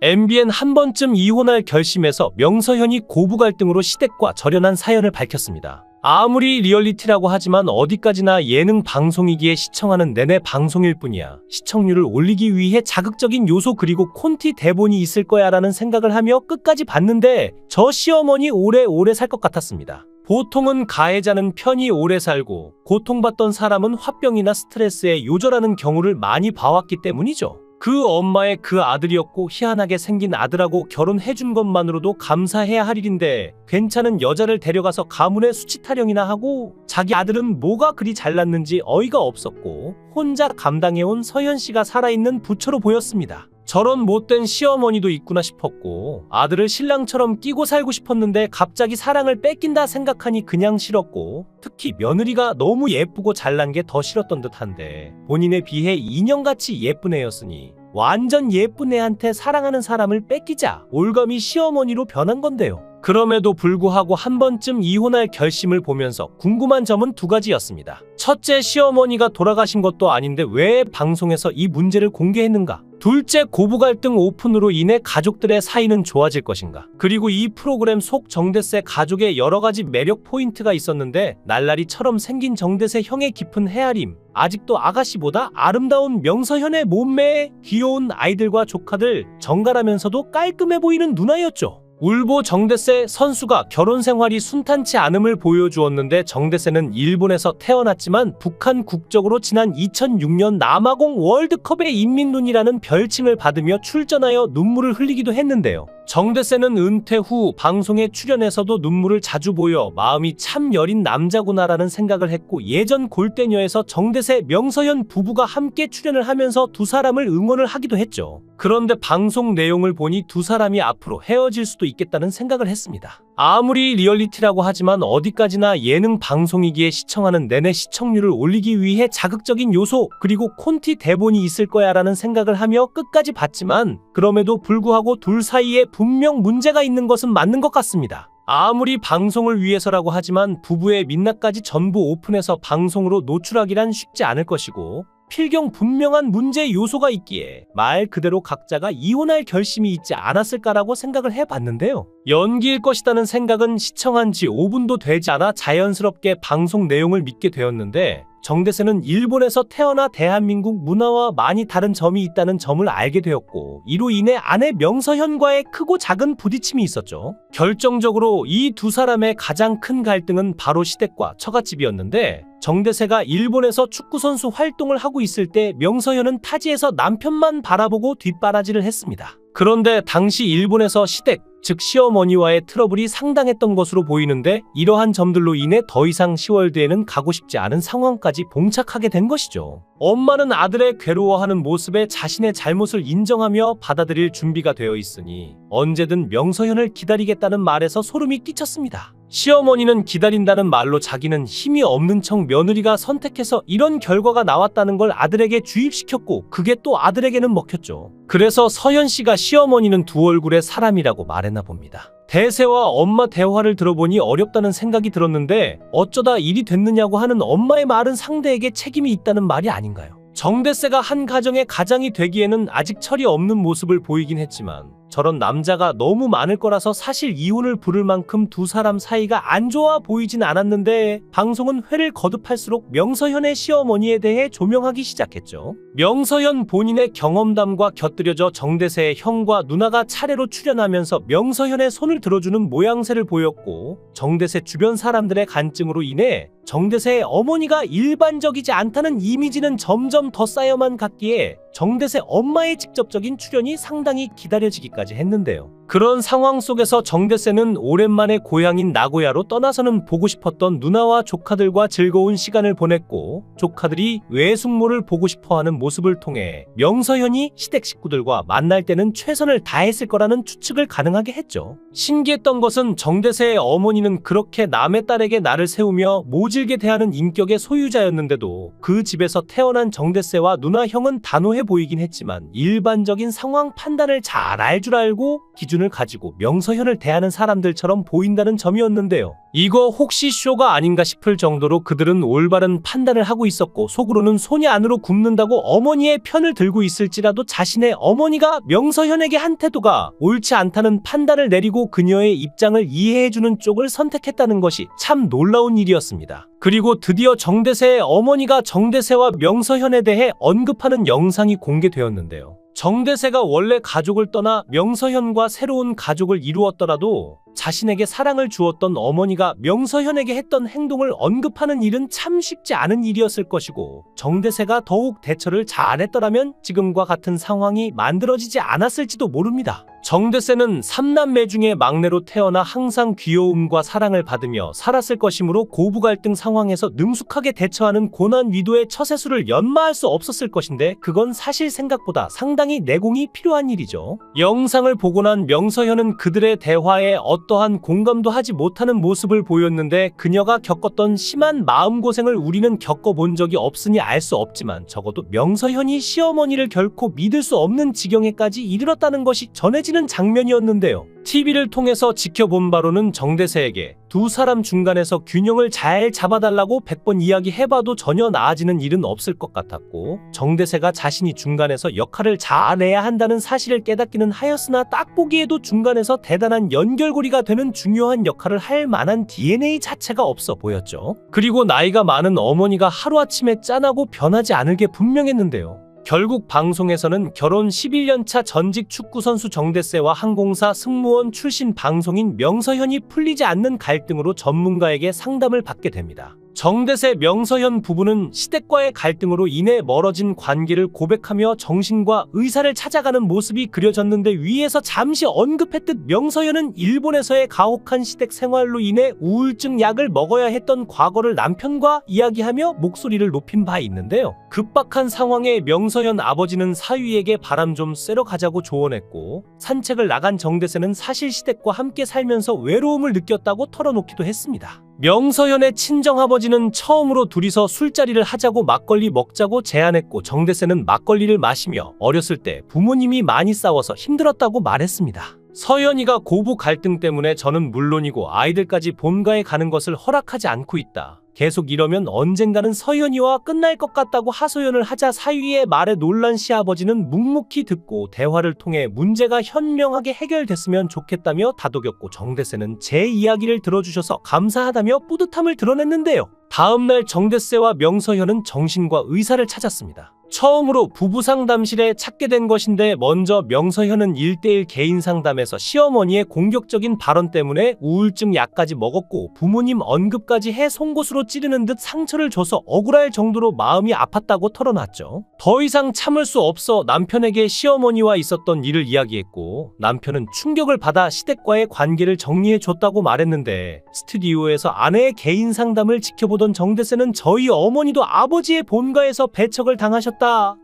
MBN 한 번쯤 이혼할 결심에서 명서현이 고부 갈등으로 시댁과 절연한 사연을 밝혔습니다. 아무리 리얼리티라고 하지만 어디까지나 예능 방송이기에 시청하는 내내 방송일 뿐이야. 시청률을 올리기 위해 자극적인 요소 그리고 콘티 대본이 있을 거야 라는 생각을 하며 끝까지 봤는데 저 시어머니 오래오래 살 것 같았습니다. 보통은 가해자는 편히 오래 살고 고통받던 사람은 화병이나 스트레스에 요절하는 경우를 많이 봐왔기 때문이죠. 그 엄마의 그 아들이었고 희한하게 생긴 아들하고 결혼해준 것만으로도 감사해야 할 일인데 괜찮은 여자를 데려가서 가문의 수치 타령이나 하고 자기 아들은 뭐가 그리 잘났는지 어이가 없었고 혼자 감당해온 서현씨가 살아있는 부처로 보였습니다. 저런 못된 시어머니도 있구나 싶었고 아들을 신랑처럼 끼고 살고 싶었는데 갑자기 사랑을 뺏긴다 생각하니 그냥 싫었고 특히 며느리가 너무 예쁘고 잘난 게 더 싫었던 듯한데 본인에 비해 인형같이 예쁜 애였으니 완전 예쁜 애한테 사랑하는 사람을 뺏기자 올가미 시어머니로 변한 건데요. 그럼에도 불구하고 한 번쯤 이혼할 결심을 보면서 궁금한 점은 두 가지였습니다. 첫째, 시어머니가 돌아가신 것도 아닌데 왜 방송에서 이 문제를 공개했는가? 둘째, 고부 갈등 오픈으로 인해 가족들의 사이는 좋아질 것인가? 그리고 이 프로그램 속 정대세 가족의 여러 가지 매력 포인트가 있었는데 날라리처럼 생긴 정대세 형의 깊은 헤아림, 아직도 아가씨보다 아름다운 명서현의 몸매에 귀여운 아이들과 조카들, 정갈하면서도 깔끔해 보이는 누나였죠. 울보 정대세 선수가 결혼 생활이 순탄치 않음을 보여주었는데 정대세는 일본에서 태어났지만 북한 국적으로 지난 2006년 남아공 월드컵의 인민눈이라는 별칭을 받으며 출전하여 눈물을 흘리기도 했는데요. 정대세는 은퇴 후 방송에 출연해서도 눈물을 자주 보여 마음이 참 여린 남자구나라는 생각을 했고 예전 골대녀에서 정대세, 명서현 부부가 함께 출연을 하면서 두 사람을 응원을 하기도 했죠. 그런데 방송 내용을 보니 두 사람이 앞으로 헤어질 수도 있겠다는 생각을 했습니다. 아무리 리얼리티라고 하지만 어디까지나 예능 방송이기에 시청하는 내내 시청률을 올리기 위해 자극적인 요소 그리고 콘티 대본이 있을 거야 라는 생각을 하며 끝까지 봤지만 그럼에도 불구하고 둘 사이에 분명 문제가 있는 것은 맞는 것 같습니다. 아무리 방송을 위해서라고 하지만 부부의 민낯까지 전부 오픈해서 방송으로 노출하기란 쉽지 않을 것이고 필경 분명한 문제 요소가 있기에 말 그대로 각자가 이혼할 결심이 있지 않았을까라고 생각을 해봤는데요. 연기일 것이라는 생각은 시청한 지 5분도 되지 않아 자연스럽게 방송 내용을 믿게 되었는데 정대세는 일본에서 태어나 대한민국 문화와 많이 다른 점이 있다는 점을 알게 되었고 이로 인해 아내 명서현과의 크고 작은 부딪힘이 있었죠. 결정적으로 이 두 사람의 가장 큰 갈등은 바로 시댁과 처갓집이었는데 정대세가 일본에서 축구선수 활동을 하고 있을 때 명서현은 타지에서 남편만 바라보고 뒷바라지를 했습니다. 그런데 당시 일본에서 시댁, 즉 시어머니와의 트러블이 상당했던 것으로 보이는데 이러한 점들로 인해 더 이상 시월드에는 가고 싶지 않은 상황까지 봉착하게 된 것이죠. 엄마는 아들의 괴로워하는 모습에 자신의 잘못을 인정하며 받아들일 준비가 되어 있으니 언제든 명서현을 기다리겠다는 말에서 소름이 끼쳤습니다. 시어머니는 기다린다는 말로 자기는 힘이 없는 척 며느리가 선택해서 이런 결과가 나왔다는 걸 아들에게 주입시켰고 그게 또 아들에게는 먹혔죠. 그래서 서현씨가 시어머니는 두 얼굴의 사람이라고 말했나 봅니다. 대세와 엄마 대화를 들어보니 어렵다는 생각이 들었는데 어쩌다 일이 됐느냐고 하는 엄마의 말은 상대에게 책임이 있다는 말이 아닌가요? 정대세가 한 가정의 가장이 되기에는 아직 철이 없는 모습을 보이긴 했지만 저런 남자가 너무 많을 거라서 사실 이혼을 부를 만큼 두 사람 사이가 안 좋아 보이진 않았는데 방송은 회를 거듭할수록 명서현의 시어머니에 대해 조명하기 시작했죠. 명서현 본인의 경험담과 곁들여져 정대세의 형과 누나가 차례로 출연하면서 명서현의 손을 들어주는 모양새를 보였고 정대세 주변 사람들의 간증으로 인해 정대세의 어머니가 일반적이지 않다는 이미지는 점점 더 쌓여만 갔기에 정대세 엄마의 직접적인 출연이 상당히 기다려지기까지 했는데요. 그런 상황 속에서 정대세는 오랜만에 고향인 나고야로 떠나서는 보고 싶었던 누나와 조카들과 즐거운 시간을 보냈고 조카들이 외숙모를 보고 싶어하는 모습을 통해 명서현이 시댁 식구들과 만날 때는 최선을 다했을 거라는 추측을 가능하게 했죠. 신기했던 것은 정대세의 어머니는 그렇게 남의 딸에게 나를 세우며 모질게 대하는 인격의 소유자였는데도 그 집에서 태어난 정대세와 누나 형은 단호해 보이긴 했지만 일반적인 상황 판단을 잘 알 줄 알고 기준을 가지고 명서현을 대하는 사람들처럼 보인다는 점이었는데요. 이거 혹시 쇼가 아닌가 싶을 정도로 그들은 올바른 판단을 하고 있었고 속으로는 손이 안으로 굽는다고 어머니의 편을 들고 있을지라도 자신의 어머니가 명서현에게 한 태도가 옳지 않다는 판단을 내리고 그녀의 입장을 이해해주는 쪽을 선택했다는 것이 참 놀라운 일이었습니다. 그리고 드디어 정대세의 어머니가 정대세와 명서현에 대해 언급하는 영상이 공개되었는데요. 정대세가 원래 가족을 떠나 명서현과 새로운 가족을 이루었더라도 자신에게 사랑을 주었던 어머니가 명서현에게 했던 행동을 언급하는 일은 참 쉽지 않은 일이었을 것이고 정대세가 더욱 대처를 잘했더라면 지금과 같은 상황이 만들어지지 않았을지도 모릅니다. 정대세는 3남매 중에 막내로 태어나 항상 귀여움과 사랑을 받으며 살았을 것이므로 고부 갈등 상황에서 능숙하게 대처하는 고난 위도의 처세술을 연마할 수 없었을 것인데 그건 사실 생각보다 상당히 내공이 필요한 일이죠. 영상을 보고 난 명서현은 그들의 대화에 어떠한 공감도 하지 못하는 모습을 보였는데 그녀가 겪었던 심한 마음고생을 우리는 겪어본 적이 없으니 알 수 없지만 적어도 명서현이 시어머니를 결코 믿을 수 없는 지경에까지 이르렀다는 것이 전해지는 장면이었는데요. TV를 통해서 지켜본 바로는 정대세에게 두 사람 중간에서 균형을 잘 잡아달라고 100번 이야기해봐도 전혀 나아지는 일은 없을 것 같았고 정대세가 자신이 중간에서 역할을 잘해야 한다는 사실을 깨닫기는 하였으나 딱 보기에도 중간에서 대단한 연결고리가 되는 중요한 역할을 할 만한 DNA 자체가 없어 보였죠. 그리고 나이가 많은 어머니가 하루아침에 짠하고 변하지 않을 게 분명했는데요. 결국 방송에서는 결혼 11년차 전직 축구선수 정대세와 항공사 승무원 출신 방송인 명서현이 풀리지 않는 갈등으로 전문가에게 상담을 받게 됩니다. 정대세 명서현 부부는 시댁과의 갈등으로 인해 멀어진 관계를 고백하며 정신과 의사를 찾아가는 모습이 그려졌는데 위에서 잠시 언급했듯 명서현은 일본에서의 가혹한 시댁 생활로 인해 우울증 약을 먹어야 했던 과거를 남편과 이야기하며 목소리를 높인 바 있는데요. 급박한 상황에 명서현 아버지는 사위에게 바람 좀 쐬러 가자고 조언했고 산책을 나간 정대세는 사실 시댁과 함께 살면서 외로움을 느꼈다고 털어놓기도 했습니다. 명서현의 친정아버지는 처음으로 둘이서 술자리를 하자고 막걸리 먹자고 제안했고 정대세는 막걸리를 마시며 어렸을 때 부모님이 많이 싸워서 힘들었다고 말했습니다. 서현이가 고부 갈등 때문에 저는 물론이고 아이들까지 본가에 가는 것을 허락하지 않고 있다. 계속 이러면 언젠가는 서현이와 끝날 것 같다고 하소연을 하자 사위의 말에 놀란 시아버지는 묵묵히 듣고 대화를 통해 문제가 현명하게 해결됐으면 좋겠다며 다독였고 정대세는 제 이야기를 들어주셔서 감사하다며 뿌듯함을 드러냈는데요. 다음날 정대세와 명서현은 정신과 의사를 찾았습니다. 처음으로 부부 상담실에 찾게 된 것인데 먼저 명서현은 1:1 개인 상담에서 시어머니의 공격적인 발언 때문에 우울증 약까지 먹었고 부모님 언급까지 해 송곳으로 찌르는 듯 상처를 줘서 억울할 정도로 마음이 아팠다고 털어놨죠. 더 이상 참을 수 없어 남편에게 시어머니와 있었던 일을 이야기했고 남편은 충격을 받아 시댁과의 관계를 정리해줬다고 말했는데 스튜디오에서 아내의 개인 상담을 지켜보던 정대세는 저희 어머니도 아버지의 본가에서 배척을 당하셨다.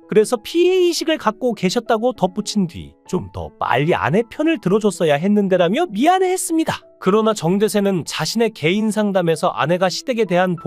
그래서 피해의식을 갖고 계셨다고 덧붙인 뒤 좀 더 빨리 아내 편을 들어줬어야 했는데라며 미안해했습니다. 그러나 정대세는 자신의 개인 상담에서 아내가 시댁에 대한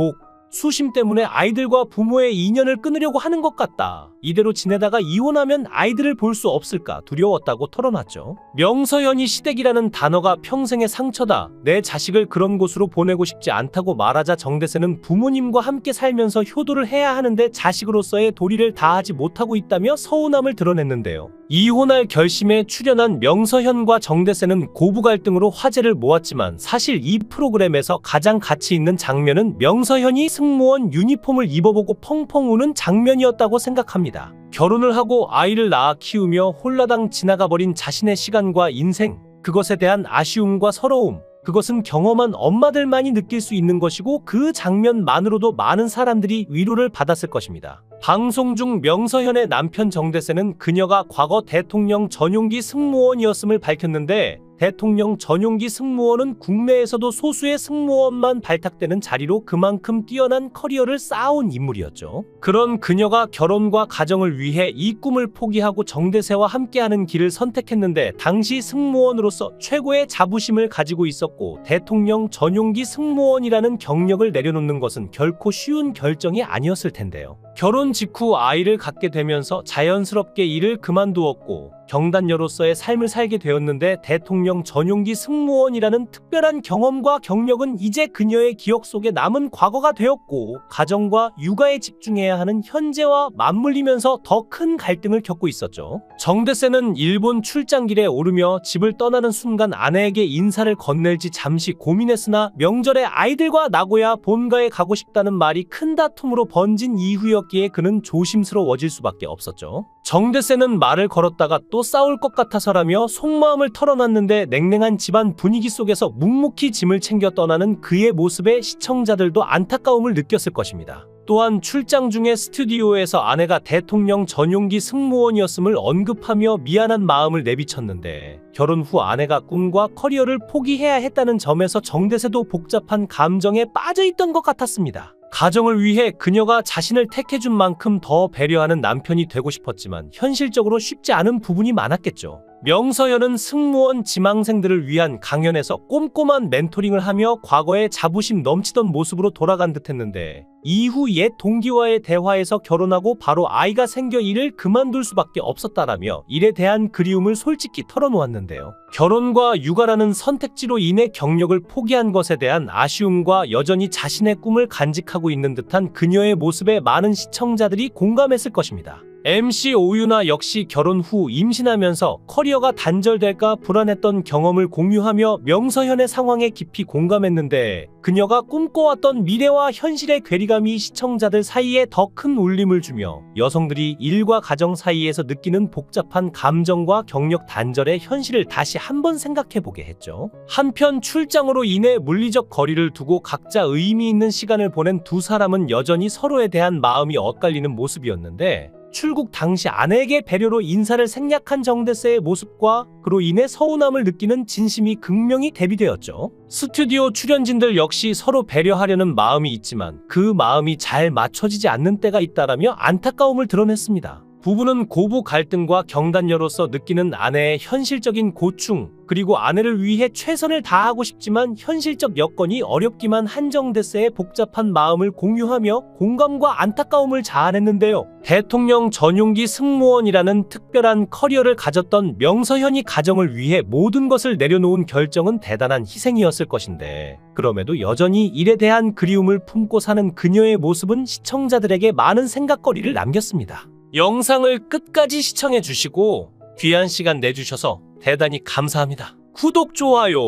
수심 때문에 아이들과 부모의 인연을 끊으려고 하는 것 같다. 이대로 지내다가 이혼하면 아이들을 볼 수 없을까 두려웠다고 털어놨죠. 명서현이 시댁이라는 단어가 평생의 상처다. 내 자식을 그런 곳으로 보내고 싶지 않다고 말하자 정대세는 부모님과 함께 살면서 효도를 해야 하는데 자식으로서의 도리를 다하지 못하고 있다며 서운함을 드러냈는데요. 이혼할 결심에 출연한 명서현과 정대세는 고부 갈등으로 화제를 모았지만 사실 이 프로그램에서 가장 가치 있는 장면은 명서현이 승무원 유니폼을 입어보고 펑펑 우는 장면이었다고 생각합니다. 결혼을 하고 아이를 낳아 키우며 홀라당 지나가버린 자신의 시간과 인생, 그것에 대한 아쉬움과 서러움, 그것은 경험한 엄마들만이 느낄 수 있는 것이고 그 장면만으로도 많은 사람들이 위로를 받았을 것입니다. 방송 중 명서현의 남편 정대세는 그녀가 과거 대통령 전용기 승무원이었음을 밝혔는데 대통령 전용기 승무원은 국내에서도 소수의 승무원만 발탁되는 자리로 그만큼 뛰어난 커리어를 쌓아온 인물이었죠. 그런 그녀가 결혼과 가정을 위해 이 꿈을 포기하고 정대세와 함께하는 길을 선택했는데 당시 승무원으로서 최고의 자부심을 가지고 있었고 대통령 전용기 승무원이라는 경력을 내려놓는 것은 결코 쉬운 결정이 아니었을 텐데요. 결혼 직후 아이를 갖게 되면서 자연스럽게 일을 그만두었고 경단녀로서의 삶을 살게 되었는데 대통령 전용기 승무원이라는 특별한 경험과 경력은 이제 그녀의 기억 속에 남은 과거가 되었고 가정과 육아에 집중해야 하는 현재와 맞물리면서 더 큰 갈등을 겪고 있었죠. 정대세는 일본 출장길에 오르며 집을 떠나는 순간 아내에게 인사를 건넬지 잠시 고민했으나 명절에 아이들과 나고야 본가에 가고 싶다는 말이 큰 다툼으로 번진 이후였기에 그는 조심스러워질 수밖에 없었죠. 정대세는 말을 걸었다가 또 싸울 것 같아서라며 속마음을 털어놨는데 냉랭한 집안 분위기 속에서 묵묵히 짐을 챙겨 떠나는 그의 모습에 시청자들도 안타까움을 느꼈을 것입니다. 또한 출장 중에 스튜디오에서 아내가 대통령 전용기 승무원이었음을 언급하며 미안한 마음을 내비쳤는데 결혼 후 아내가 꿈과 커리어를 포기해야 했다는 점에서 정대세도 복잡한 감정에 빠져있던 것 같았습니다. 가정을 위해 그녀가 자신을 택해준 만큼 더 배려하는 남편이 되고 싶었지만 현실적으로 쉽지 않은 부분이 많았겠죠. 명서현은 승무원 지망생들을 위한 강연에서 꼼꼼한 멘토링을 하며 과거에 자부심 넘치던 모습으로 돌아간 듯했는데 이후 옛 동기와의 대화에서 결혼하고 바로 아이가 생겨 일을 그만둘 수밖에 없었다라며 일에 대한 그리움을 솔직히 털어놓았는데요. 결혼과 육아라는 선택지로 인해 경력을 포기한 것에 대한 아쉬움과 여전히 자신의 꿈을 간직하고 있는 듯한 그녀의 모습에 많은 시청자들이 공감했을 것입니다. MC 오유나 역시 결혼 후 임신하면서 커리어가 단절될까 불안했던 경험을 공유하며 명서현의 상황에 깊이 공감했는데 그녀가 꿈꿔왔던 미래와 현실의 괴리감이 시청자들 사이에 더 큰 울림을 주며 여성들이 일과 가정 사이에서 느끼는 복잡한 감정과 경력 단절의 현실을 다시 한번 생각해보게 했죠. 한편 출장으로 인해 물리적 거리를 두고 각자 의미 있는 시간을 보낸 두 사람은 여전히 서로에 대한 마음이 엇갈리는 모습이었는데 출국 당시 아내에게 배려로 인사를 생략한 정대세의 모습과 그로 인해 서운함을 느끼는 진심이 극명히 대비되었죠. 스튜디오 출연진들 역시 서로 배려하려는 마음이 있지만 그 마음이 잘 맞춰지지 않는 때가 있다라며 안타까움을 드러냈습니다. 부부는 고부 갈등과 경단녀로서 느끼는 아내의 현실적인 고충, 그리고 아내를 위해 최선을 다하고 싶지만 현실적 여건이 어렵기만 한 정대세의 복잡한 마음을 공유하며 공감과 안타까움을 자아냈는데요. 대통령 전용기 승무원이라는 특별한 커리어를 가졌던 명서현이 가정을 위해 모든 것을 내려놓은 결정은 대단한 희생이었을 것인데 그럼에도 여전히 일에 대한 그리움을 품고 사는 그녀의 모습은 시청자들에게 많은 생각거리를 남겼습니다. 영상을 끝까지 시청해주시고 귀한 시간 내주셔서 대단히 감사합니다. 구독, 좋아요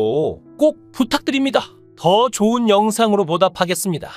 꼭 부탁드립니다. 더 좋은 영상으로 보답하겠습니다.